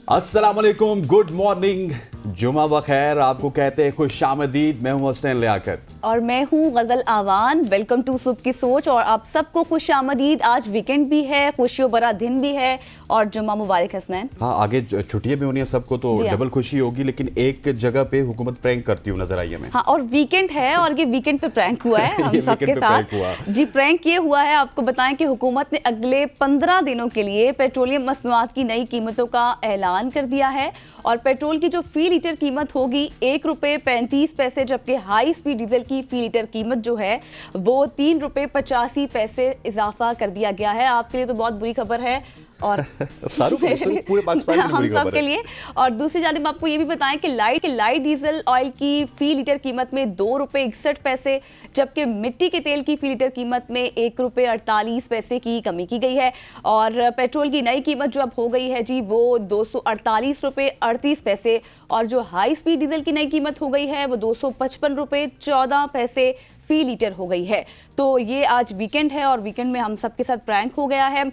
अस्सलाम वालेकुम, good morning, जुमा बखैर। आपको कहते हैं खुश आमदीद। मैं हूं हसन लियाकत और मैं हूं गजल आवान। वेलकम टू सुबह की सोच। और आप सबको खुश आमदीद। आज वीकेंड भी है, खुशियों भरा दिन भी है और जुम्मा मुबारक हसनैन। हाँ, आगे छुट्टियां भी होनी है सबको, तो डबल खुशी होगी। लेकिन एक जगह पे हुकूमत प्रैंक करती हुई नजर आई हमें। हाँ, और वीकेंड है और ये वीकेंड पे प्रैंक हुआ है हम सबके साथ। जी, प्रैंक ये हुआ है, आपको बताएं कि हुकूमत ने अगले 15 दिनों के लिए पेट्रोलियम मसनूआत की नई कीमतों का ऐलान कर दिया है। और पेट्रोल की जो फी लीटर कीमत होगी ₹1.35, जबकि हाई स्पीड डीजल की फी लीटर कीमत जो है वो ₹3.85 इजाफा कर दिया गया है। आपके लिए तो बहुत बुरी खबर है और पूरे पाकिस्तान में हम सब के लिए। और दूसरी जानिब आपको ये भी बताएं कि लाइट डीजल ऑयल की फी लीटर कीमत में ₹2.61, जबकि मिट्टी के तेल की फी लीटर कीमत में ₹1.48 की कमी की गई है। और पेट्रोल की नई कीमत जो अब हो गई है जी वो ₹248.38, और जो हाई स्पीड डीजल की नई कीमत हो गई है वो ₹255.14 फी लीटर हो गई है। तो ये आज वीकेंड है और वीकेंड में हम सबके साथ प्रैंक हो गया है।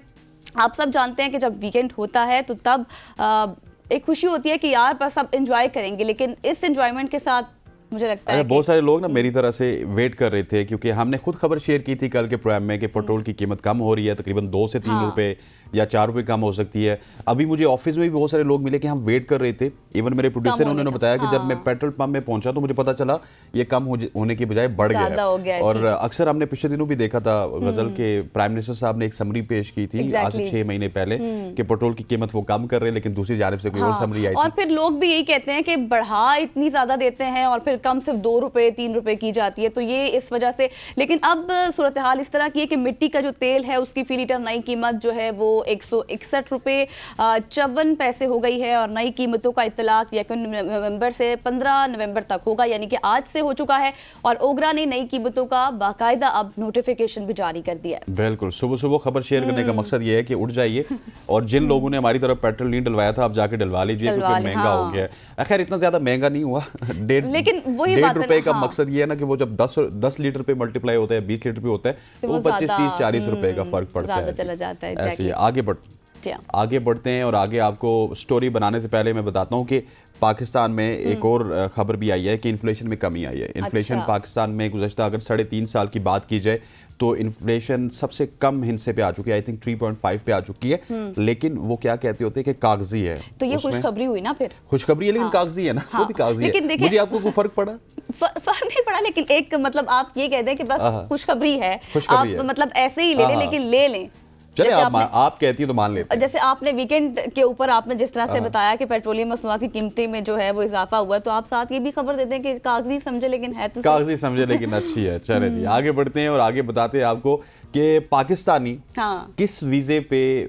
आप सब जानते हैं कि जब वीकेंड होता है तो तब एक खुशी होती है कि यार बस सब एंजॉय करेंगे, लेकिन इस एंजॉयमेंट के साथ मुझे लगता है बहुत सारे लोग ना मेरी तरह से वेट कर रहे थे, क्योंकि हमने खुद खबर शेयर की थी कल के प्रोग्राम में कि पेट्रोल की कीमत कम हो रही है, तकरीबन 2 से 3 रुपए या 4 रुपए कम हो सकती है। अभी मुझे ऑफिस में भी बहुत सारे लोग मिले कि हम वेट कर रहे थे। इवन मेरे प्रोड्यूसर ने उन्होंने बताया कि जब मैं पेट्रोल पंप में पहुंचा तो मुझे पता चला ये कम होने की बजाय बढ़ गया है। और अक्सर हमने पिछले दिनों भी देखा था गजल के प्राइम मिनिस्टर साहब ने एक समरी पेश की थी आज से 6 महीने पहले कि पेट्रोल की कीमत वो कम कर रहे हैं, लेकिन दूसरी जानिब से कोई और समरी आई थी। और फिर लोग भी यही कहते हैं कि बढ़ा इतनी ज्यादा देते हैं और फिर कम सिर्फ 2 रुपए 3 रुपए की जाती है, तो ये इस वजह से। लेकिन अब सूरत हाल इस तरह की है कि मिट्टी का जो तेल है उसकी फी लीटर नई कीमत जो है वो ₹161.54 हो गई है। और नई कीमतों का इत्तलाक यकीन नवंबर से 15 नवंबर तक होगा, यानी कि आज से हो चुका है। और ओगरा ने नई कीमतों का बाकायदा अब नोटिफिकेशन भी जारी कर दिया है। बिल्कुल, सुबह सुबह खबर शेयर करने का मकसद ये है कि उठ जाइए और जिन लोगों ने हमारी तरफ पेट्रोल नहीं डलवाया था आप जाके डलवा लीजिए, क्योंकि महंगा हो गया है। खैर इतना ज्यादा महंगा नहीं हुआ, लेकिन वही ₹1.5 का मकसद ये है ना कि वो जब 10 लीटर पे मल्टीप्लाई होता है, 20 लीटर पे होता है, तो वो 25, 30, 40 रुपए का फर्क पड़ता है। चला जाता है। ऐसे आगे बढ़ते हैं। और आगे आपको स्टोरी बनाने से पहले मैं बताता हूँ कि पाकिस्तान में एक और खबर भी आई है कि इन्फ्लेशन में कमी आई है। इन्फ्लेशन पाकिस्तान में गुज़श्ता अगर 3.5 साल की बात की जाए तो इन्फ्लेशन सबसे कम हिस्से पे आ चुकी है, आई थिंक 3.5 पे आ चुकी है। लेकिन वो क्या कहते होते हैं कि कागजी है, तो ये खुशखबरी हुई ना, फिर खुशखबरी है लेकिन कागजी है ना। वो भी कागजी है। मुझे आपको कोई फर्क पड़ा? फर्क नहीं पड़ा, लेकिन एक मतलब आप ये कहते हैं कि बस खुशखबरी है, आप मतलब ऐसे ही ले लें, लेकिन ले लें। चले आप कहती है तो मान लेते हैं। जैसे आपने वीकेंड के ऊपर आपने जिस तरह से बताया कि पेट्रोलियम मसनूआत की कीमतें में जो है वो इजाफा हुआ, तो आप साथ ये भी खबर देते हैं कि कागजी समझे लेकिन है तो कागजी समझे लेकिन अच्छी है। चले जी आगे बढ़ते हैं और आगे बताते हैं आपको कि पाकिस्तानी किस वीज़े पे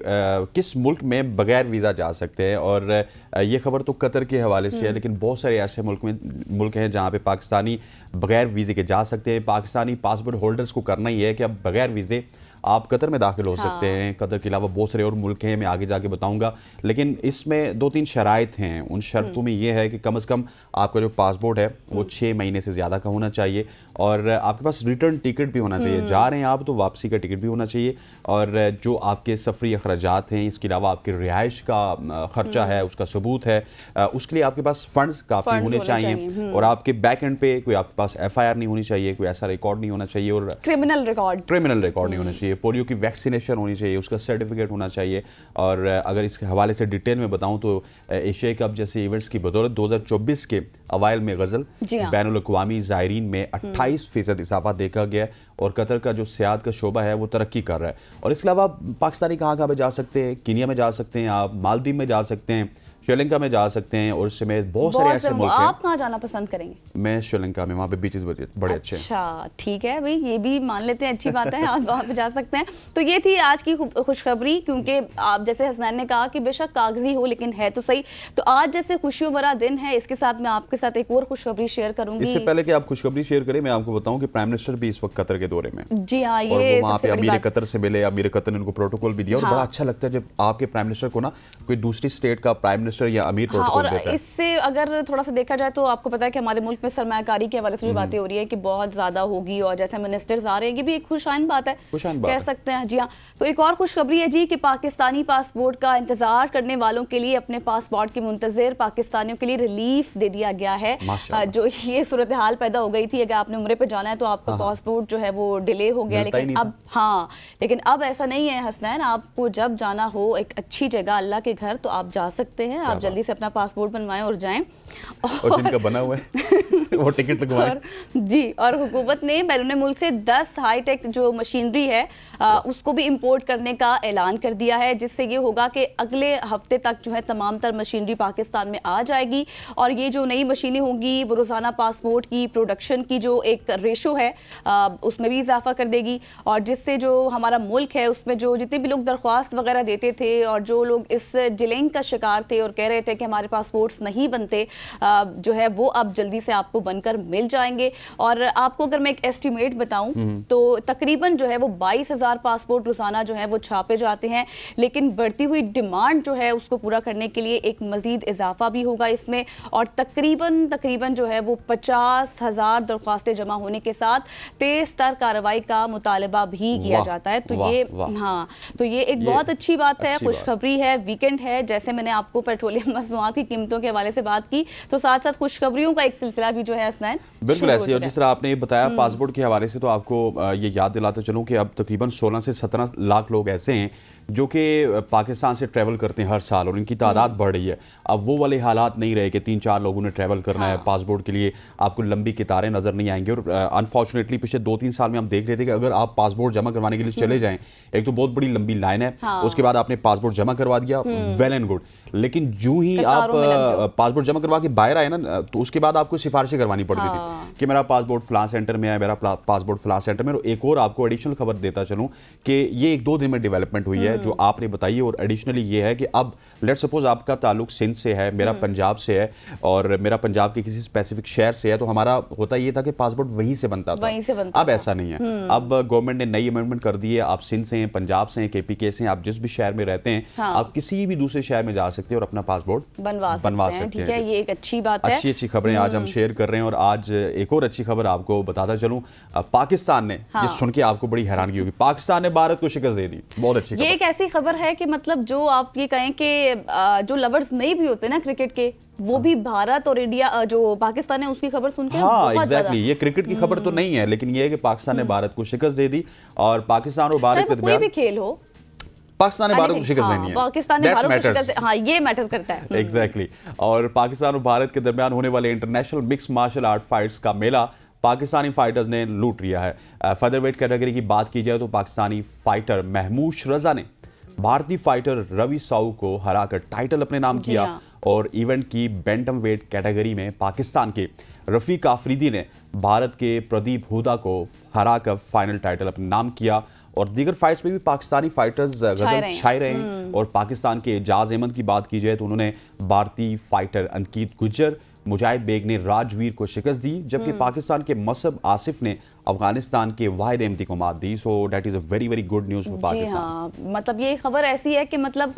किस मुल्क में बगैर वीज़ा जा सकते हैं। और ये खबर तो कतर के हवाले से है, लेकिन बहुत सारे ऐसे मुल्क हैं जहाँ पे पाकिस्तानी बगैर वीज़े के जा सकते हैं। पाकिस्तानी पासपोर्ट होल्डर्स को करना ही है कि अब बगैर वीज़े आप कतर में दाखिल हो सकते हैं। कतर के अलावा बहुत सारे और मुल्क हैं, मैं आगे जाके बताऊंगा। लेकिन इसमें 2-3 शराइत हैं। उन शर्तों में ये है कि कम से कम आपका जो पासपोर्ट है वो 6 महीने से ज़्यादा का होना चाहिए और आपके पास रिटर्न टिकट भी होना चाहिए। जा रहे हैं आप तो वापसी का टिकट भी होना चाहिए। और जो आपके सफरी अखराजात हैं, इसके अलावा आपके रिहाइश का खर्चा है उसका सबूत है, उसके लिए आपके पास फंड्स काफ़ी होने चाहिए। और आपके बैक एंड पे कोई आपके पास FIR नहीं होनी चाहिए, कोई ऐसा रिकॉर्ड नहीं होना चाहिए, और क्रिमिनल रिकॉर्ड नहीं होना चाहिए। पोलियो की वैक्सीनेशन होनी चाहिए, उसका सर्टिफिकेट होना चाहिए। और अगर इसके हवाले से डिटेल में बताऊं तो एशिया कप जैसे इवेंट्स की बदौलत 2024 के अवाइल में गजल बैनुल-अक़वामी ज़ायरीन में 28% इजाफा देखा गया और कतर का जो सियाहत का शोबा है वो तरक्की कर रहा है। और इसके अलावा पाकिस्तानी कहाँ पे जा सकते हैं? कीनिया में जा सकते हैं, आप मालदीव में जा सकते हैं, श्रीलंका में जा सकते हैं, और इसमें बहुत सारे ऐसे मुल्क हैं। आप कहाँ जाना पसंद करेंगे? मैं श्रीलंका में, वहाँ पे बीचेस बड़े अच्छे हैं। अच्छा ठीक है भाई, ये भी मान लेते हैं, अच्छी बात है, आप वहाँ पे जा सकते हैं। तो ये थी आज की खुशखबरी, क्योंकि आप जैसे हसनैन ने कहा कि बेशक कागजी हो लेकिन है तो सही। तो आज जैसे खुशियों भरा दिन है, इसके साथ मैं आपके साथ एक और खुशखबरी शेयर करूंगी। इससे पहले कि आप खुशखबरी शेयर करें, मैं आपको बताऊं कि प्राइम मिनिस्टर भी इस वक्त कतर के दौरे में। जी हाँ, ये और वहाँ पे अमीर कतर से मिले, अमीर कतर ने उनको प्रोटोकॉल भी दिया। और बड़ा अच्छा लगता है जब आपके प्राइम मिनिस्टर को ना कोई दूसरी स्टेट का प्राइम मिनिस्टर या अमीर हाँ, प्रोटोकॉल और देता है। इससे अगर थोड़ा सा देखा जाए तो आपको पता है कि हमारे मुल्क में सरमायाकारी के हवाले से जो बातें हो रही है कि बहुत ज्यादा होगी, और जैसे मिनिस्टर्स आ रहे हैं, ये भी एक खुशहाल बात है, कह सकते हैं। जी हाँ, तो एक और खुशखबरी है जी कि पाकिस्तानी पासपोर्ट का इंतजार करने वालों के लिए, अपने पासपोर्ट के मुंतजिर पाकिस्तानियों के लिए रिलीफ दे दिया गया है। जो ये सूरत हाल पैदा हो गई थी, अगर आपने उम्रे पे जाना है तो आपका पासपोर्ट जो है वो डिले हो गया, लेकिन अब लेकिन अब ऐसा नहीं है हसनैन, आपको जब जाना हो एक अच्छी जगह, अल्लाह के घर, तो आप जा सकते हैं। आप जल्दी से अपना पासपोर्ट बनवाएं और जाएं, और जिनका बना हुआ है वो टिकट लगवाएं। जी, और हुकूमत ने बैरून मुल्क से 10 हाईटेक जो मशीनरी है उसको भी इंपोर्ट करने का ऐलान कर दिया है, जिससे ये होगा कि अगले हफ्ते तक जो है तमाम तर मशीनरी पाकिस्तान में आ जाएगी, और ये जो नई मशीनें होंगी वो रोज़ाना पासपोर्ट की प्रोडक्शन की जो एक रेशो है उसमें भी इजाफा कर देगी, और जिससे जो हमारा मुल्क है उसमें जो जितने भी लोग दरख्वास्त वगैरह देते थे और जो लोग इस डिलेइंग का शिकार थे और कह रहे थे कि हमारे पासपोर्ट्स नहीं बनते, जो है वो अब जल्दी से आपको बनकर मिल जाएंगे। और आपको अगर मैं एक एस्टिमेट बताऊं तो तकरीबन जो है वो 22,000 पासपोर्ट रोजाना जो है वो छापे जाते हैं, लेकिन बढ़ती हुई डिमांड जो है उसको पूरा करने के लिए एक मजीद इजाफा भी होगा इसमें, और तकरीबन जो है वो 50,000 दरख्वास्तें जमा होने के साथ तेज तर कार्रवाई का मुतालबा भी किया जाता है। तो ये हाँ, तो ये एक बहुत अच्छी बात है, खुशखबरी है, वीकेंड है। जैसे मैंने आपको पेट्रोलियम मसनूआत की कीमतों के हवाले से बात की, तो साथ साथ खुशखबरियों का एक सिलसिला भी जो है हसनैन बिल्कुल ऐसे, और जिस तरह आपने बताया पासपोर्ट के हवाले से, तो आपको ये याद दिलाते चलूं कि अब तकरीबन 16 से 17 लाख लोग ऐसे हैं जो कि पाकिस्तान से ट्रैवल करते हैं हर साल, और इनकी तादाद बढ़ रही है। अब वो वाले हालात नहीं रहे कि 3-4 लोगों ने ट्रैवल करना है पासपोर्ट के लिए, आपको लंबी कितारें नजर नहीं आएंगी। और अनफॉर्चुनेटली पिछले 2-3 साल में हम देख रहे थे कि अगर आप पासपोर्ट जमा करवाने के लिए चले जाएं, एक तो बहुत बड़ी लंबी लाइन है, उसके बाद आपने पासपोर्ट जमा करवा दिया, वेल एंड गुड, लेकिन जो ही आप पासपोर्ट जमा करवा के बाहर आए ना, तो उसके बाद आपको सिफारिशें करवानी पड़ती थी कि मेरा पासपोर्ट फलां सेंटर में है, मेरा पासपोर्ट फलां सेंटर में। और एक और आपको एडिशनल खबर देता चलूं कि ये 1-2 दिन में डेवलपमेंट हुई है जो आपने बताई, और एडिशनली ये है कि अब लेट सपोज आपका ताल्लुक सिंध से है, मेरा पंजाब से है, और मेरा पंजाब के किसी स्पेसिफिक शहर से है, तो हमारा होता ये था कि पासपोर्ट वहीं से बनता था। अब ऐसा नहीं है, अब गवर्नमेंट ने नई अमेंडमेंट कर दी है, आप सिंध से हैं, पंजाब से हैं, KPK से हैं, आप जिस भी शहर में रहते हैं, आप किसी भी दूसरे शहर में जा सकते हैं और अपना पासपोर्ट बनवा सकते हैं। ठीक है, ये एक अच्छी बात है। अच्छी खबरें आज हम शेयर कर रहे हैं, और आज एक और अच्छी खबर आपको बताता चलूं, पाकिस्तान ने, ये सुन के आपको बड़ी हैरानगी होगी, पाकिस्तान ने भारत को शिकस्त दे दी। बहुत अच्छी खबर। ये एक ऐसी खबर है कि मतलब जो आप ये कहें कि जो लवर्स नहीं भी होते ना क्रिकेट के, वो भी भारत और इंडिया जो पाकिस्तान है उसकी खबर सुन के एग्जैक्टली, ये क्रिकेट की खबर तो नहीं है, लेकिन ये है कि पाकिस्तान ने भारत को शिकस्त दे दी, और पाकिस्तान और भारत के दरमियान कोई भी खेल हो, पाकिस्तान ने भारत को शिकस्त देनी है, पाकिस्तान ने भारत को शिकस्त, हाँ ये मैटर करता है। एग्जैक्टली। और पाकिस्तान और भारत के दरमियान होने वाले international mix martial art fights का मेला पाकिस्तानी फाइटर्स ने लूट लिया है। फेदरवेट कैटेगरी की बात की जाए तो पाकिस्तानी फाइटर महमूद रजा ने भारतीय फाइटर रवि साहू को हराकर टाइटल अपने नाम किया, और इवेंट की बैंटम वेट कैटेगरी में पाकिस्तान के रफीक आफरीदी ने भारत के प्रदीप हुदा को हराकर फाइनल टाइटल अपने नाम किया। और दीगर फाइट्स में भी पाकिस्तानी फाइटर्स गजब छाए रहे हैं। और पाकिस्तान के एजाज अहमद की बात की जाए तो उन्होंने भारतीय फाइटर अंकित गुज्जर, मुजाहिद बेग ने राजवीर को शिकस्त दी, जबकि पाकिस्तान के मसब आसिफ ने अफगानिस्तान के वाहिद अहमदी को मात दी। So that is a very very good news for Pakistan. हाँ, मतलब ये खबर ऐसी है कि मतलब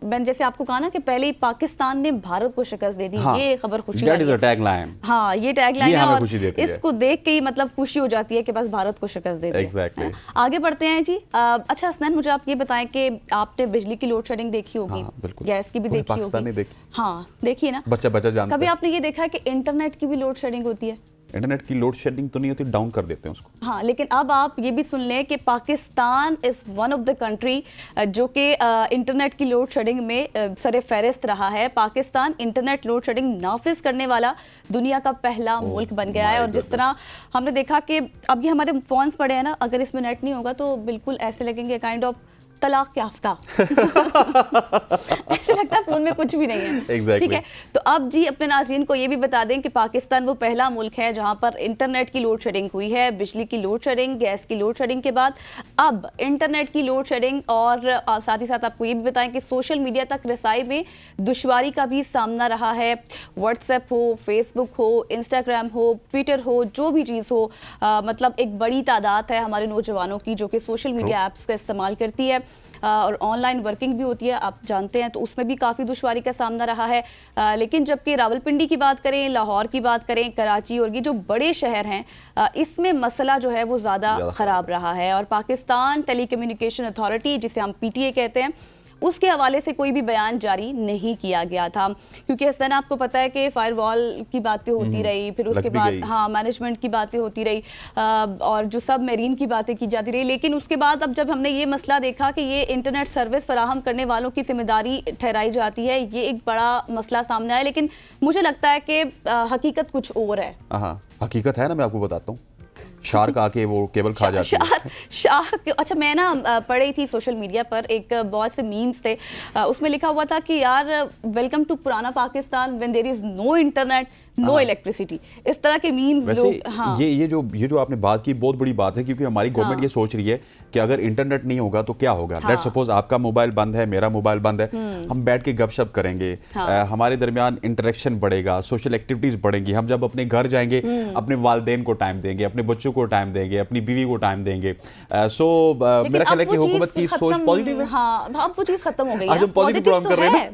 मैंने जैसे आपको कहा ना कि पहले ही पाकिस्तान ने भारत को शिकस्त दे दी, ये खबर खुशी दैट इज अ टैगलाइन। हाँ, ये टैगलाइन है, और इसको देख के ही मतलब खुशी हो जाती है कि बस भारत को शिकस्त दे दी। एग्जैक्टली। आगे बढ़ते हैं जी। अच्छा हसनैन, मुझे आप ये बताएं कि आपने बिजली की लोड शेडिंग देखी होगी, गैस की भी देखी होगी, हाँ देखिए ना, बच्चा जानता है। कभी आपने ये देखा है कि इंटरनेट की भी लोड शेडिंग होती है? इंटरनेट की लोड शेडिंग तो नहीं होती, डाउन कर देते हैं उसको। हाँ, लेकिन अब आप ये भी सुन लें कि Pakistan is one of the country जो कि इंटरनेट की लोड शेडिंग में सरे फहरिस्त रहा है। पाकिस्तान इंटरनेट लोड शेडिंग नाफिज करने वाला दुनिया का पहला मुल्क बन गया है। और जिस तरह हमने देखा कि अब ये हमारे फोन्स पड़े हैं ना, अगर इसमें नेट नहीं होगा तो बिल्कुल ऐसे लगेंगे काइंड ऑफ तलाक याफ्ता ऐसे लगता है फोन में कुछ भी नहीं है। exactly. ठीक है, तो अब जी अपने नाज़रीन को ये भी बता दें कि पाकिस्तान वो पहला मुल्क है जहां पर इंटरनेट की लोड शेडिंग हुई है, बिजली की लोड शेडिंग, गैस की लोड शेडिंग के बाद अब इंटरनेट की लोड शेडिंग। और साथ ही साथ आपको ये भी बताएं कि सोशल मीडिया तक रसाई में दुश्वारी का भी सामना रहा है। व्हाट्सएप हो, फेसबुक हो, इंस्टाग्राम हो, ट्विटर हो, जो भी चीज़ हो, मतलब एक बड़ी तादाद है हमारे नौजवानों की जो कि सोशल मीडिया ऐप्स का इस्तेमाल करती है। और ऑनलाइन वर्किंग भी होती है, आप जानते हैं, तो उसमें भी काफ़ी दुश्वारी का सामना रहा है। लेकिन जबकि रावलपिंडी की बात करें, लाहौर की बात करें, कराची और ये जो बड़े शहर हैं, इसमें मसला जो है वो ज़्यादा ख़राब रहा है। और पाकिस्तान टेलीकम्युनिकेशन अथॉरिटी, जिसे हम PTA कहते हैं, उसके हवाले से कोई भी बयान जारी नहीं किया गया था, क्योंकि हसन आपको पता है कि फायरवॉल की बातें होती रही, फिर उसके बाद हाँ मैनेजमेंट की बातें होती रही, और जो सब मेरीन की बातें की जाती रही। लेकिन उसके बाद अब जब हमने ये मसला देखा कि ये इंटरनेट सर्विस फराहम करने वालों की जिम्मेदारी ठहराई जाती है, ये एक बड़ा मसला सामने आया। लेकिन मुझे लगता है कि हकीकत कुछ और है। हकीकत है ना, मैं आपको बताता हूँ। शार्क आके वो केबल खा जाती है। शार्क, अच्छा मैं ना पढ़ रही थी सोशल मीडिया पर, एक बहुत से मीम्स थे, उसमें लिखा हुआ था कि यार वेलकम टू पुराना Pakistan when there is no internet no electricity, इस तरह के मीम्स लोग। हाँ, ये जो आपने बात की बहुत बड़ी बात है, क्योंकि हमारी गवर्नमेंट ये सोच रही है कि अगर इंटरनेट नहीं होगा तो क्या होगा। लेट सपोज आपका मोबाइल बंद है, मेरा मोबाइल बंद है, हम बैठ के गपशप करेंगे, हमारे दरमियान इंटरेक्शन बढ़ेगा, सोशल एक्टिविटीज बढ़ेंगी। हम जब अपने घर जाएंगे अपने वालिदैन को टाइम देंगे, अपने बच्चों को टाइम देंगे, अपनी बीवी को टाइम देंगे। सो मेरा ख्याल है कि हुकूमत की सोच पॉजिटिव है। हाँ, अब वो चीज खत्म हो गई है। आज हम पॉजिटिव प्रोग्राम कर रहे हैं,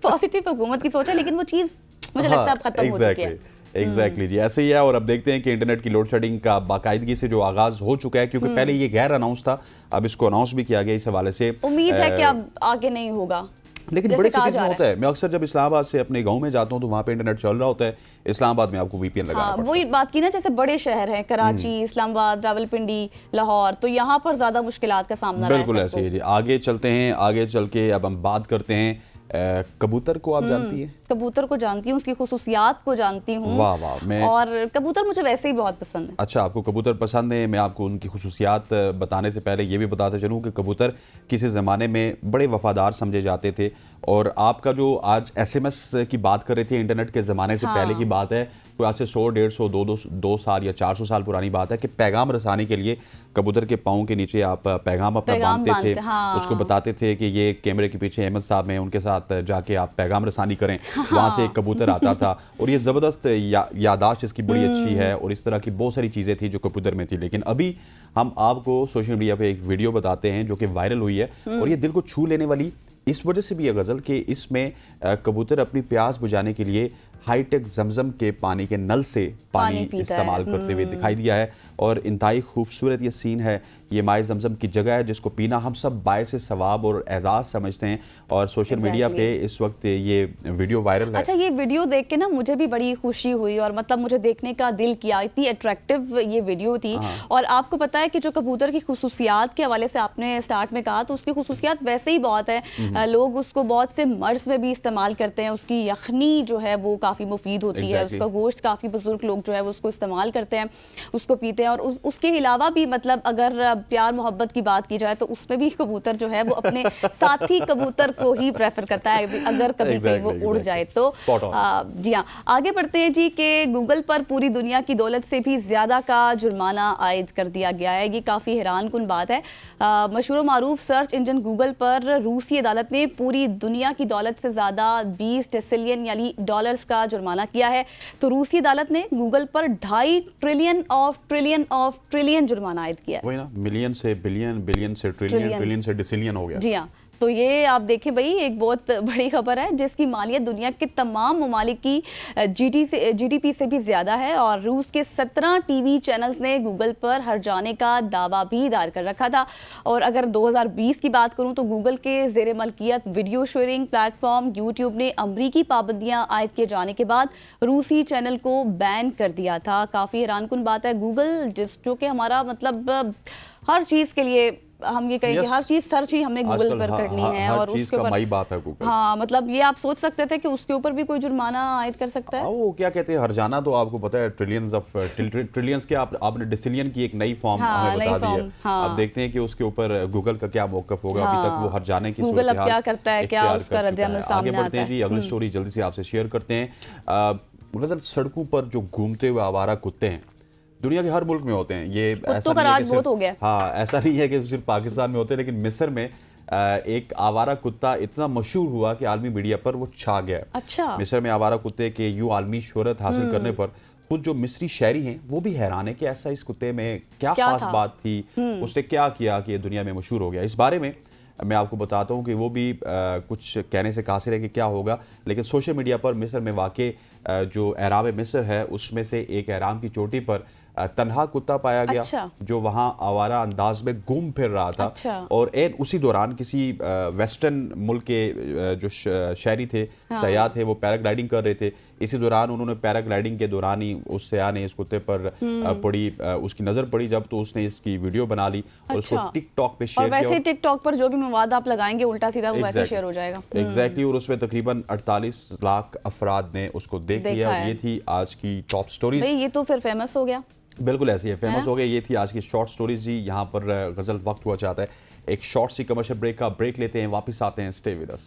पॉजिटिव हुकूमत की सोच है, लेकिन वो चीज मुझे लगता है अब खत्म हो चुकी है। एग्जैक्टली जी, ऐसे ही है। और अब देखते हैं कि इंटरनेट की लोड शेडिंग का बाकायदगी से जो आगाज हो चुका है, क्योंकि पहले ये गैर अनाउंस था, अब इसको अनाउंस भी किया गया। इस हवाले से उम्मीद है कि अब आगे नहीं होगा, लेकिन बड़े सिटीज में होता है। मैं अक्सर जब इस्लामाबाद से अपने गांव में जाता हूं तो वहां पे इंटरनेट चल रहा होता है। इस्लामाबाद में आपको VPN लगाना पड़ता है। वही बात की ना, जैसे बड़े शहर हैं कराची, इस्लामाबाद, रावलपिंडी, लाहौर, तो यहाँ पर ज्यादा मुश्किलात का सामना बिल्कुल ऐसे ही जी। आगे चलते हैं, आगे चल के अब हम बात करते हैं कबूतर को। आप जानती हैं? कबूतर को जानती हूँ, उसकी खुसूसियात को जानती हूँ। वाह वाह। और कबूतर मुझे वैसे ही बहुत पसंद है। अच्छा, आपको कबूतर पसंद है। मैं आपको उनकी खुसूसियात बताने से पहले ये भी बताता चलूँ कि कबूतर किसी ज़माने में बड़े वफादार समझे जाते थे। और आपका जो आज SMS की बात कर रहे थे, इंटरनेट के ज़माने से पहले की बात है, कोई आज से 100, 150, 2 साल या 400 साल पुरानी बात है कि पैगाम रसाने के लिए कबूतर के पाँव के नीचे आप पैगाम अपना बांधते थे। उसको बताते थे कि ये कैमरे के पीछे अहमद साहब हैं, उनके साथ जाके आप पैगाम रसानी करें। वहाँ से एक कबूतर आता था और ये ज़बरदस्त यादाश्त इसकी बड़ी अच्छी है। और इस तरह की बहुत सारी चीज़ें थी जो कबूतर में थी। लेकिन अभी हम आपको सोशल मीडिया पे एक वीडियो बताते हैं जो कि वायरल हुई है, और ये दिल को छू लेने वाली इस वजह से भी है गज़ल कि इसमें कबूतर अपनी प्यास बुझाने के लिए हाईटेक जमजम के पानी के नल से पानी इस्तेमाल करते हुए दिखाई दिया है। और इंतहाई खूबसूरत ये सीन है। ये माए जमजम की जगह है जिसको पीना हम सब बायसे सवाब और एजाज समझते हैं। और सोशल मीडिया पे इस वक्त ये वीडियो वायरल है। अच्छा, ये वीडियो देख के ना मुझे भी बड़ी खुशी हुई, और मतलब मुझे देखने का दिल किया, इतनी अट्रैक्टिव ये वीडियो थी। और आपको पता है कि जो कबूतर की खुसूसियात के हवाले से आपने स्टार्ट में कहा, तो उसकी खुसूसियात वैसे ही बहुत है। लोग उसको बहुत से मर्ज में भी इस्तेमाल करते हैं। उसकी यखनी जो है वो काफ़ी मुफीद होती है, उसका गोश्त काफ़ी बुजुर्ग लोग जो है वो उसको इस्तेमाल करते हैं, उसको पीते हैं। और उसके अलावा भी मतलब अगर प्यार मोहब्बत की बात की जाए तो उसमें भी कबूतर जो है वो अपने साथी कबूतर को ही प्रेफर करता है, अगर कभी कहीं वो उड़ जाए तो। जी हाँ, आगे बढ़ते हैं जी कि गूगल पर पूरी दुनिया की दौलत से भी ज़्यादा का जुर्माना आयद कर दिया गया है। ये काफ़ी हैरान कुन बात है। मशहूर मारूफ सर्च इंजन गूगल पर रूसी अदालत ने पूरी दुनिया की दौलत से ज़्यादा 20 ट्रिलियन यानी डॉलर्स का जुर्माना किया है। तो रूसी अदालत ने गूगल पर 2.5 ट्रिलियन जुर्माना आयद किया है। वही ना, मिलियन से बिलियन, बिलियन से ट्रिलियन, ट्रिलियन से डिसिलियन हो गया। जी हाँ, तो ये आप देखें भाई, एक बहुत बड़ी खबर है जिसकी मालियत दुनिया के तमाम ममालिक की GDP से भी ज़्यादा है। और रूस के 17 TV चैनल्स ने गूगल पर हर जाने का दावा भी दायर कर रखा था। और अगर 2020 की बात करूं तो गूगल के ज़ेर मलकियत वीडियो शेयरिंग प्लेटफॉर्म यूट्यूब ने अमरीकी पाबंदियां आयद किए जाने के बाद रूसी चैनल को बैन कर दिया था। काफ़ी हैरानकुन बात है। गूगल जो कि हमारा मतलब हर चीज़ के लिए हम ये कहेंगे हर चीज सर्च ही हमें गूगल पर करनी है, और उसके ऊपर माई बात है गूगल। हाँ, मतलब ये आप सोच सकते थे कि उसके ऊपर भी कोई जुर्माना आयद कर सकता है। वो क्या कहते हैं, हरजाना तो आपको पता है ट्रिलियंस के आपने डिसिलियन की एक नई फॉर्म हमें बता दी है। अब देखते हैं कि उसके ऊपर गूगल का क्या मौकफ होगा। अभी तक वो हरजाने की गूगल अब क्या करता है, क्या उसका रद्द-ए-अमल सामने आता है। आगे बढ़ते हैं जी, अगली स्टोरी जल्दी से आपसे शेयर करते हैं। गज़ल, सड़कों पर जो घूमते हुए आवारा कुत्ते हैं दुनिया के हर मुल्क में होते हैं। ये ऐसा नहीं है कि बहुत हो गया। हाँ, ऐसा नहीं है कि सिर्फ पाकिस्तान में होते हैं, लेकिन मिस्र में एक आवारा कुत्ता इतना मशहूर हुआ कि आलमी मीडिया पर वो छा गया। अच्छा। मिस्र में आवारा कुत्ते के यूं आलमी शोहरत हासिल करने पर खुद जो मिस्री शहरी हैं वो भी हैरान है कि ऐसा इस कुत्ते में क्या खास बात थी, उसने क्या किया कि ये दुनिया में मशहूर हो गया। इस बारे में मैं आपको बताता हूँ कि वो भी कुछ कहने से कासिर है कि क्या होगा, लेकिन सोशल मीडिया पर मिस्र में वाक़े जो एहराम मिस्र है उसमें से एक एहराम की चोटी पर तन्हा कुत्ता पाया गया। अच्छा। जो वहाँ आवारा अंदाज में घूम फिर रहा था। अच्छा। और उसी दौरान किसी वेस्टर्न मुल्क के जो शहरी थे, सयाह थे, वो पैराग्लाइडिंग कर रहे थे। इसी दौरान उन्होंने पैराग्लाइडिंग के दौरान ही उस सयाह ने इस कुत्ते पर उसकी नज़र पड़ी जब, तो उसने इसकी वीडियो बना ली और उसको टिकटॉक पे शेयर किया। और वैसे टिकटॉक पर जो भी मवाद आप लगाएंगे उल्टा सीधा वो वैसे शेयर हो जाएगा। एग्जैक्टली। और उसमें तकरीबन 48 लाख अफराद ने उसको देख लिया। ये थी आज की टॉप स्टोरीज। ये तो फिर फेमस हो गया। बिल्कुल ऐसी है, फेमस हो गए। ये थी आज की शॉर्ट स्टोरीज जी। यहाँ पर गजल वक्त हुआ चाहता है एक शॉर्ट सी कमर्शियल ब्रेक का। ब्रेक लेते हैं, वापस आते हैं। Stay with us.